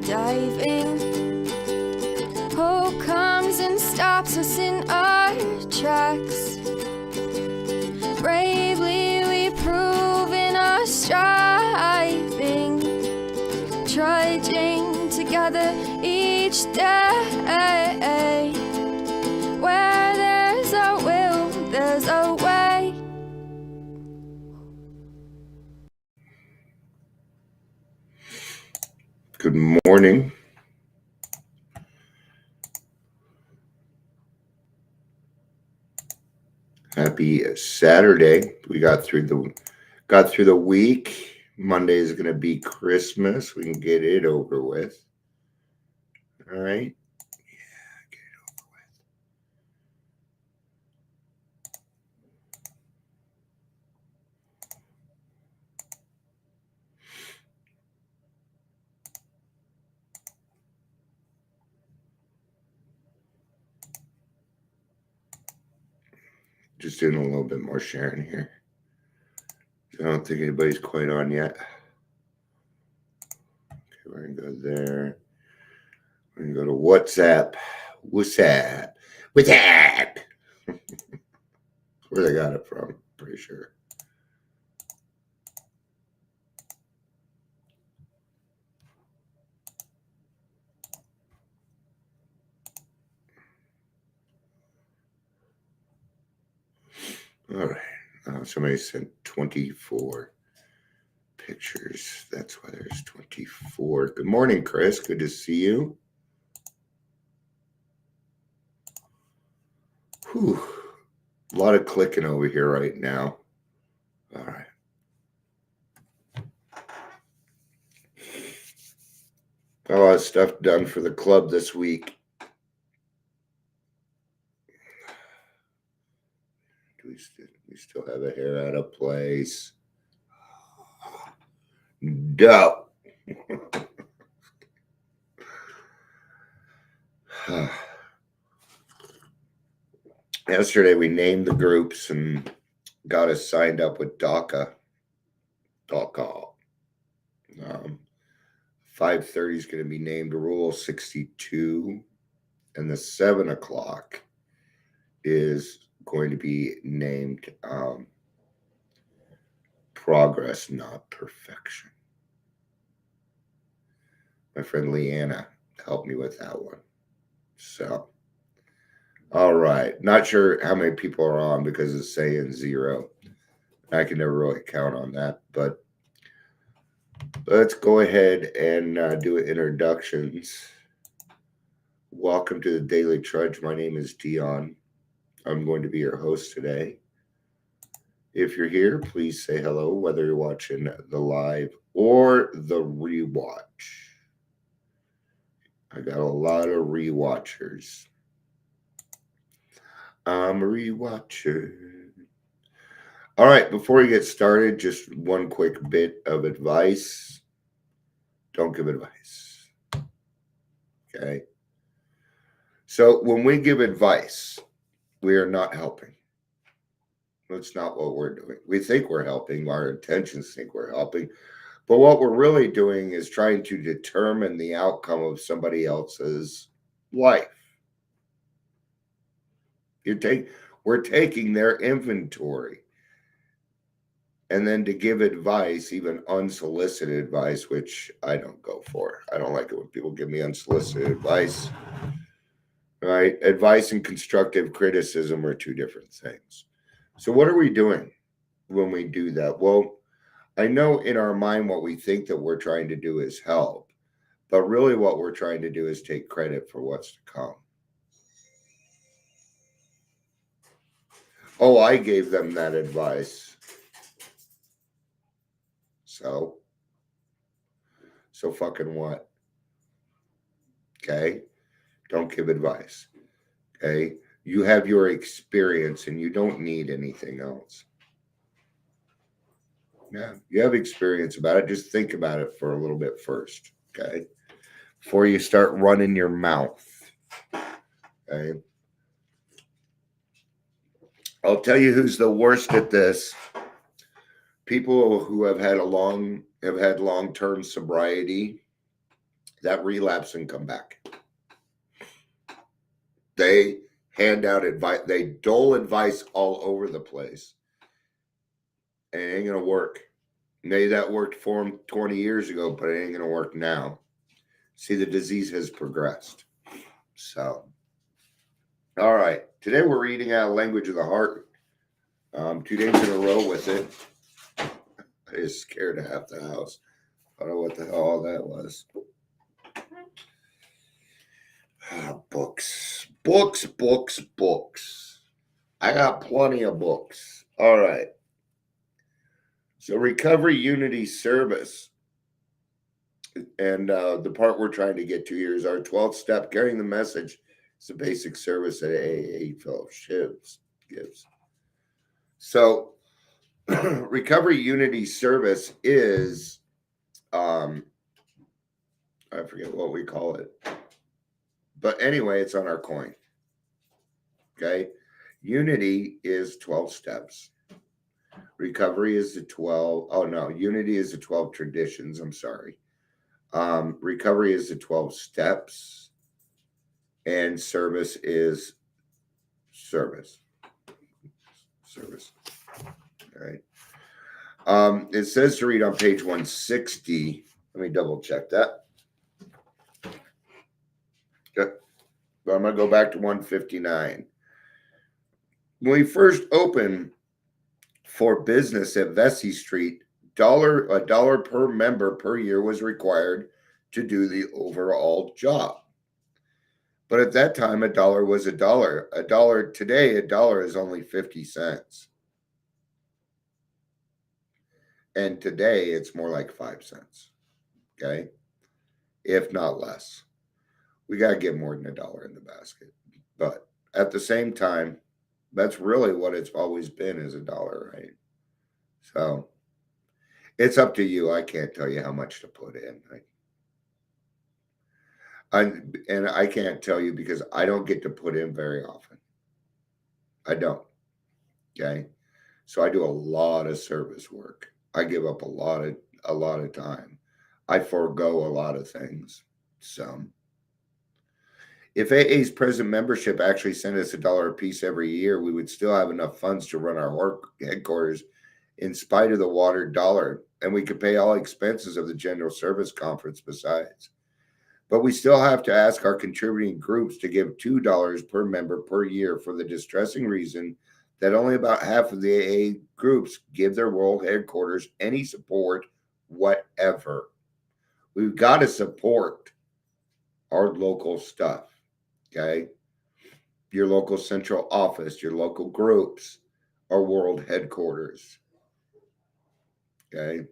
diving. Hope comes and stops us in our tracks. Bravely we prove in our striving, trudging together each day. Where there's a will, there's a way. Good morning. Happy Saturday. We got through the week. Monday is going to be Christmas. We can get it over with. All right. Yeah, get it over with. Just doing a little bit more sharing here. I don't think anybody's quite on yet. Okay, we're going to go there. We're going to go to WhatsApp. WhatsApp. WhatsApp. Where they got it from, pretty sure. All right. Somebody sent 24 pictures. That's why there's 24. Good morning, Chris. Good to see you. Whew. A lot of clicking over here right now. All right. Got a lot of stuff done for the club this week. We still have a hair out of place. Dope. Yesterday we named the groups and got us signed up with DACA. 5:30 is going to be named Rule 62, and the 7 o'clock is going to be named Progress, Not Perfection. My friend Leanna helped me with that one. So, all right. Not sure how many people are on because it's saying 0. I can never really count on that, but let's go ahead and do introductions. Welcome to the Daily Trudge. My name is Dion. I'm going to be your host today. If you're here, please say hello, whether you're watching the live or the rewatch. I got a lot of rewatchers. I'm a rewatcher. All right, before we get started, just one quick bit of advice. Don't give advice. Okay? So when we give advice, we are not helping. That's not what we're doing. We think we're helping. Our intentions think we're helping. But what we're really doing is trying to determine the outcome of somebody else's life. We're taking their inventory. And then to give advice, even unsolicited advice, which I don't go for. I don't like it when people give me unsolicited advice. Right? Advice and constructive criticism are two different things. So what are we doing when we do that? Well, I know in our mind what we think that we're trying to do is help, but really what we're trying to do is take credit for what's to come. Oh, I gave them that advice. So fucking what? Okay? Don't give advice. Okay? You have your experience and you don't need anything else. Yeah, you have experience about it. Just think about it for a little bit first, okay? Before you start running your mouth, okay? I'll tell you who's the worst at this. People who have had long-term sobriety that relapse and come back. They hand out advice. They dole advice all over the place. And it ain't going to work. Maybe that worked for them 20 years ago, but it ain't going to work now. See, the disease has progressed. So, all right. Today we're reading out Language of the Heart. 2 days in a row with it. I is scared half the house. I don't know what the hell all that was. Books. I got plenty of books. All right. So Recovery Unity Service. And the part we're trying to get to here is our 12th step, carrying the message. It's a basic service that AA Fellowships gives. So Recovery Unity Service is, I forget what we call it. But anyway, it's on our coin. Okay. Unity is 12 steps. Recovery is the 12. Oh, no. Unity is the 12 traditions. I'm sorry. Recovery is the 12 steps. And service is service. All right. It says to read on page 160. Let me double check that. Okay. So I'm going to go back to 159. When we first opened for business at Vesey Street, a dollar per member per year was required to do the overall job. But at that time, a dollar was a dollar. Today, a dollar is only 50 cents. And today, it's more like 5 cents. Okay? If not less. We got to get more than a dollar in the basket. But at the same time, that's really what it's always been, is a dollar, right? So it's up to you. I can't tell you how much to put in. And I can't tell you because I don't get to put in very often. I don't. Okay. So I do a lot of service work. I give up a lot of time. I forego a lot of things. So if AA's present membership actually sent us $1 a piece every year, we would still have enough funds to run our work headquarters in spite of the watered dollar, and we could pay all expenses of the General Service Conference besides. But we still have to ask our contributing groups to give $2 per member per year for the distressing reason that only about half of the AA groups give their world headquarters any support whatever. We've got to support our local stuff, okay? Your local central office, your local groups, our world headquarters, okay?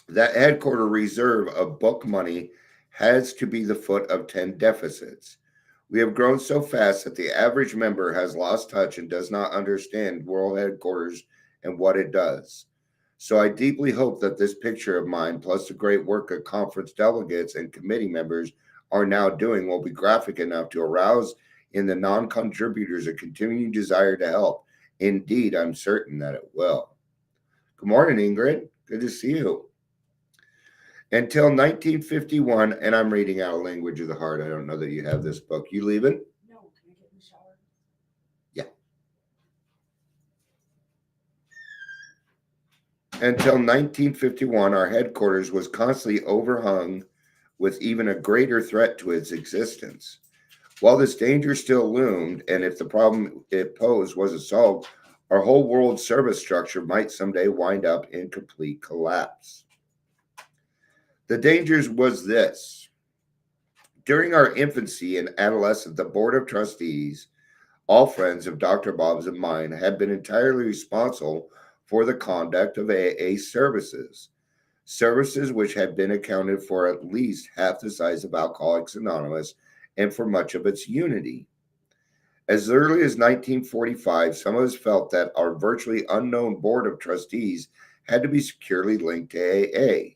That headquarter reserve of book money has to be the foot of 10 deficits. We have grown so fast that the average member has lost touch and does not understand world headquarters and what it does. So I deeply hope that this picture of mine, plus the great work of conference delegates and committee members are now doing, will be graphic enough to arouse in the non-contributors a continuing desire to help. Indeed, I'm certain that it will. Good morning, Ingrid. Good to see you. Until 1951, and I'm reading out Language of the Heart. I don't know that you have this book. You leaving? No, can I get in the shower? Yeah. Until 1951, our headquarters was constantly overhung with even a greater threat to its existence. While this danger still loomed, and if the problem it posed wasn't solved, our whole world service structure might someday wind up in complete collapse. The dangers was this. During our infancy and adolescence, the Board of Trustees, all friends of Dr. Bob's and mine, had been entirely responsible for the conduct of AA services which had been accounted for at least half the size of Alcoholics Anonymous and for much of its unity. As early as 1945, some of us felt that our virtually unknown Board of Trustees had to be securely linked to AA.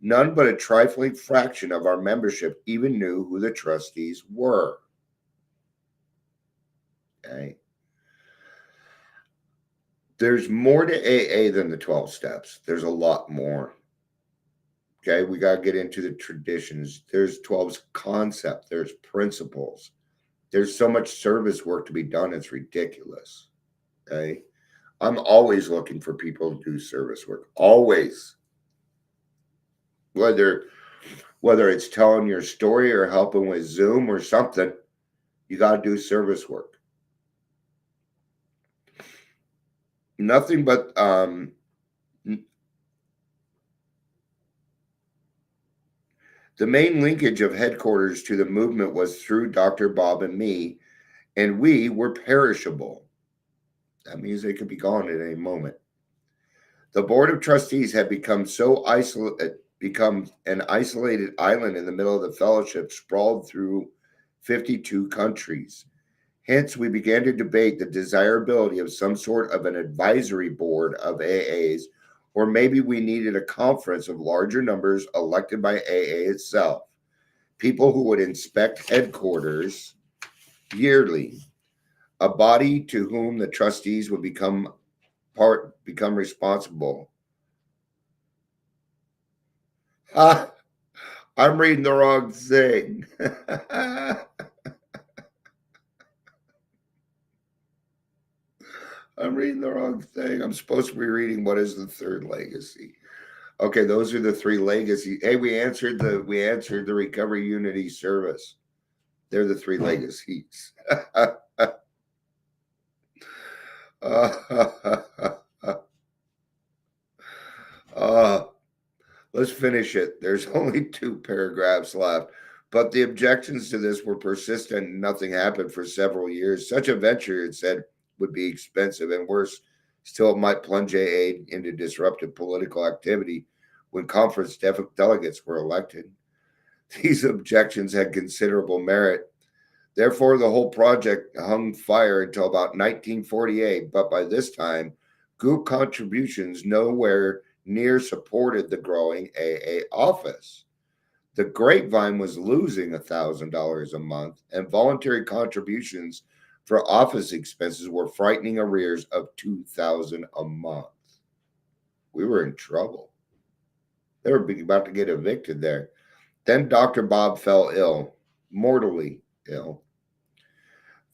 None but a trifling fraction of our membership even knew who the trustees were. Okay. There's more to AA than the 12 steps. There's a lot more. Okay, we got to get into the traditions. There's 12's concept, there's principles. There's so much service work to be done, it's ridiculous. Okay. I'm always looking for people to do service work. Always. Whether it's telling your story or helping with Zoom or something, you got to do service work. Nothing but the main linkage of headquarters to the movement was through Dr. Bob and me, and we were perishable. That means they could be gone at any moment. The board of trustees had become an isolated island in the middle of the fellowship, sprawled through 52 countries. Hence, we began to debate the desirability of some sort of an advisory board of AAs, or maybe we needed a conference of larger numbers elected by AA itself, people who would inspect headquarters yearly, a body to whom the trustees would become responsible. Ah, I'm reading the wrong thing. I'm reading the wrong thing. I'm supposed to be reading what is the third legacy. Okay, those are the three legacies. Hey, we answered the recovery unity service. They're the three legacies. Let's finish it. There's only 2 paragraphs left. But the objections to this were persistent and nothing happened for several years. Such a venture, it said, would be expensive and worse still, it might plunge AA into disruptive political activity when conference delegates were elected. These objections had considerable merit. Therefore, the whole project hung fire until about 1948, but by this time, group contributions nowhere near supported the growing AA office. The Grapevine was losing $1,000 a month, and voluntary contributions for office expenses were frightening arrears of $2,000 a month. We were in trouble. They were about to get evicted there. Then Dr. Bob fell ill, mortally ill.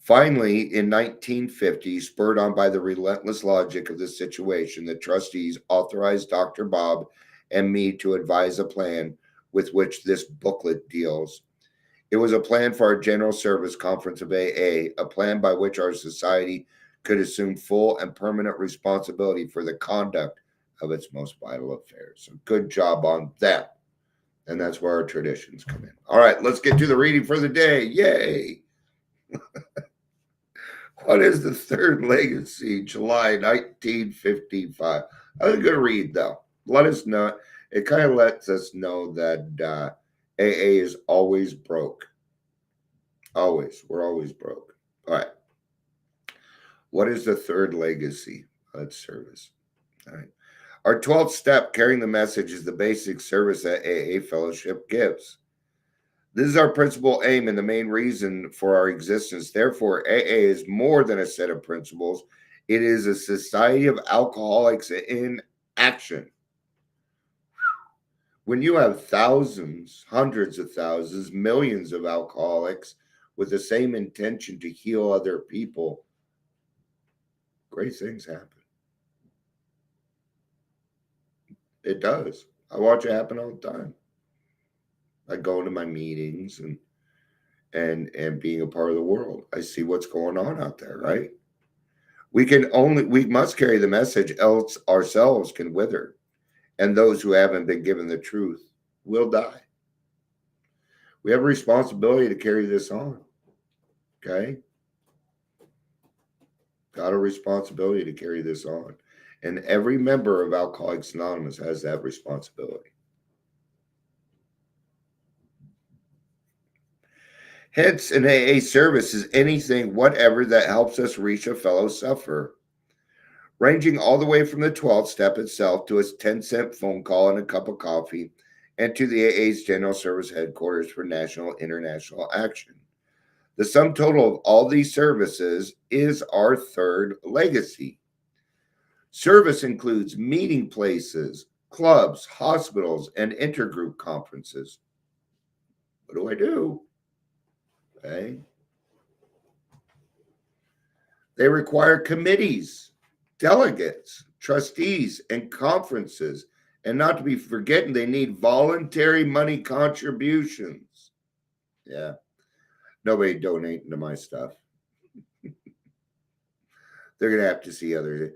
Finally, in 1950, spurred on by the relentless logic of the situation, the trustees authorized Dr. Bob and me to advise a plan with which this booklet deals. It was a plan for our General Service Conference of AA, a plan by which our society could assume full and permanent responsibility for the conduct of its most vital affairs. So good job on that. And that's where our traditions come in. All right, let's get to the reading for the day. Yay! What is the third legacy? July 1955. I was going to read, though. Let us know. It kind of lets us know that AA is always broke. Always. We're always broke. All right. What is the third legacy? That's service. All right. Our 12th step, carrying the message, is the basic service that AA Fellowship gives. This is our principal aim and the main reason for our existence. Therefore, AA is more than a set of principles. It is a society of alcoholics in action. When you have thousands, hundreds of thousands, millions of alcoholics with the same intention to heal other people, great things happen. It does. I watch it happen all the time. I go into my meetings and being a part of the world. I see what's going on out there, right? We must carry the message, else ourselves can wither, and those who haven't been given the truth will die. We have a responsibility to carry this on. Okay? Got a responsibility to carry this on. And every member of Alcoholics Anonymous has that responsibility. Hence, an AA service is anything, whatever, that helps us reach a fellow sufferer, ranging all the way from the 12th step itself to a 10-cent phone call and a cup of coffee, and to the AA's General Service Headquarters for national international action. The sum total of all these services is our third legacy. Service includes meeting places, clubs, hospitals, and intergroup conferences. What do I do? Okay. They require committees, delegates, trustees, and conferences. And not to be forgetting, they need voluntary money contributions. Yeah. Nobody donating to my stuff. They're gonna have to see other.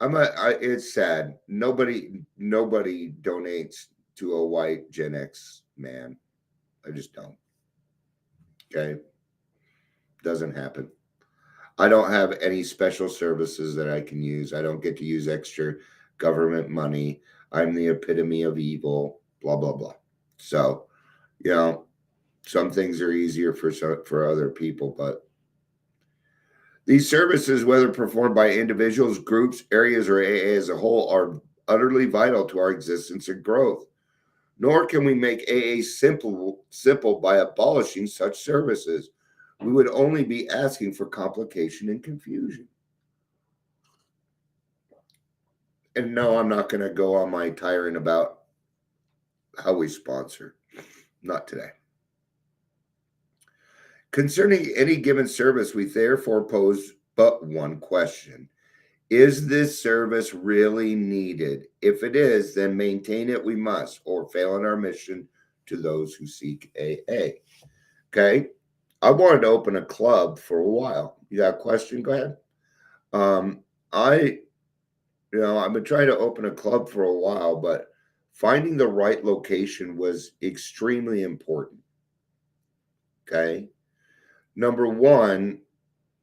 It's sad. Nobody donates to a white Gen X man. I just don't. Okay. Doesn't happen. I don't have any special services that I can use. I don't get to use extra government money. I'm the epitome of evil, blah, blah, blah. So, some things are easier for other people, but these services, whether performed by individuals, groups, areas, or AA as a whole, are utterly vital to our existence and growth. Nor can we make AA simple by abolishing such services. We would only be asking for complication and confusion. And no, I'm not going to go on my tirade about how we sponsor. Not today. Concerning any given service, we therefore pose but one question. Is this service really needed? If it is, then maintain it we must, or fail in our mission to those who seek AA. Okay? I wanted to open a club for a while. You got a question? Go ahead. I've been trying to open a club for a while, but finding the right location was extremely important. Okay. Number one,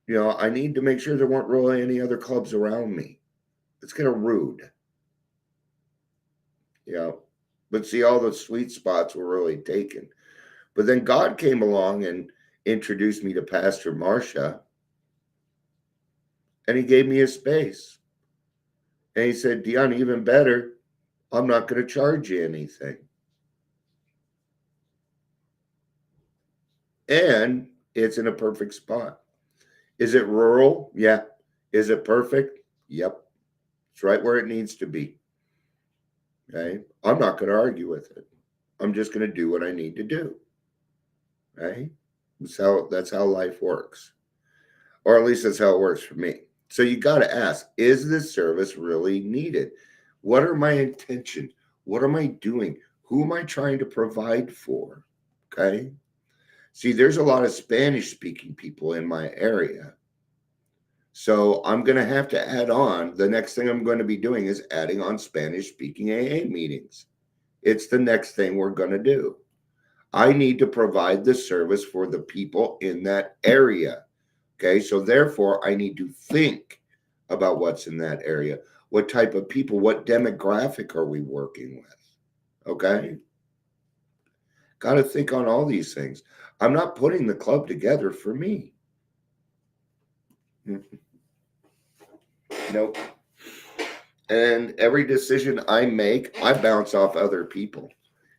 I need to make sure there weren't really any other clubs around me. It's kind of rude. But see, all the sweet spots were really taken. But then God came along and introduced me to Pastor Marcia, and he gave me a space. And he said, Dion, even better, I'm not going to charge you anything. And it's in a perfect spot. Is it rural? Yeah. Is it perfect? Yep. It's right where it needs to be. Okay. I'm not going to argue with it. I'm just going to do what I need to do. Right? That's how life works. Or at least that's how it works for me. So you got to ask, is this service really needed? What are my intentions? What am I doing? Who am I trying to provide for? Okay. See, there's a lot of Spanish speaking people in my area. So I'm going to have to add on. The next thing I'm going to be doing is adding on Spanish speaking AA meetings. It's the next thing we're going to do. I need to provide the service for the people in that area. Okay. So therefore, I need to think about what's in that area. What type of people, what demographic are we working with? Okay. Got to think on all these things. I'm not putting the club together for me. Nope. And every decision I make, I bounce off other people.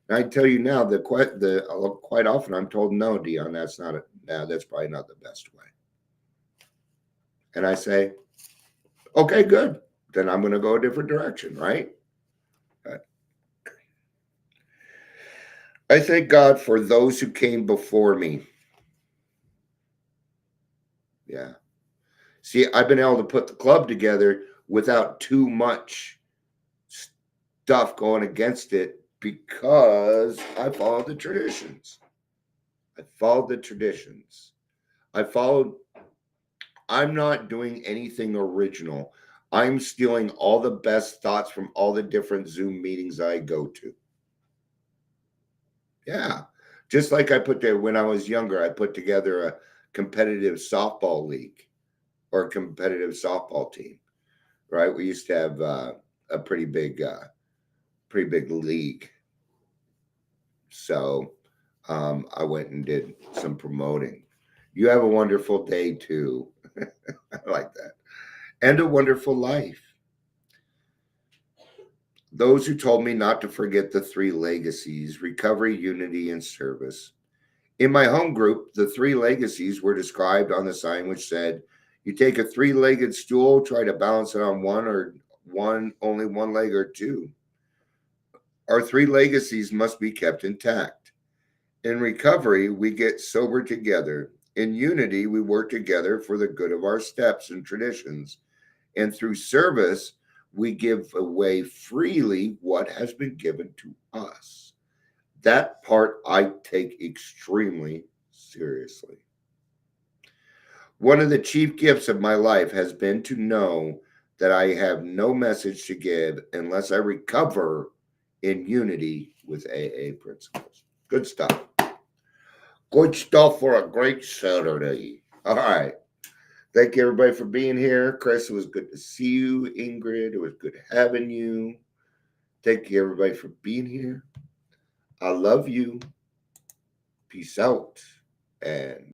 And I tell you now, quite often I'm told, no, Dion, that's probably not the best way. And I say, okay, good. Then I'm going to go a different direction, right? I thank God for those who came before me. Yeah. See, I've been able to put the club together without too much stuff going against it because I followed the traditions. I'm not doing anything original. I'm stealing all the best thoughts from all the different Zoom meetings I go to. Yeah. Just like when I was younger, I put together a competitive softball league or a competitive softball team, right? We used to have a pretty big league. So I went and did some promoting. You have a wonderful day too. I like that. And a wonderful life. Those who told me not to forget the three legacies: recovery, unity, and service. In my home group, the three legacies were described on the sign, which said, you take a three-legged stool, try to balance it on only one leg or two. Our three legacies must be kept intact. In recovery, we get sober together. In unity, we work together for the good of our steps and traditions. And through service, we give away freely what has been given to us. That part I take extremely seriously. One of the chief gifts of my life has been to know that I have no message to give unless I recover in unity with AA principles. Good stuff. Good stuff for a great Saturday. All right. Thank you, everybody, for being here. Chris, it was good to see you. Ingrid, it was good having you. Thank you, everybody, for being here. I love you. Peace out. And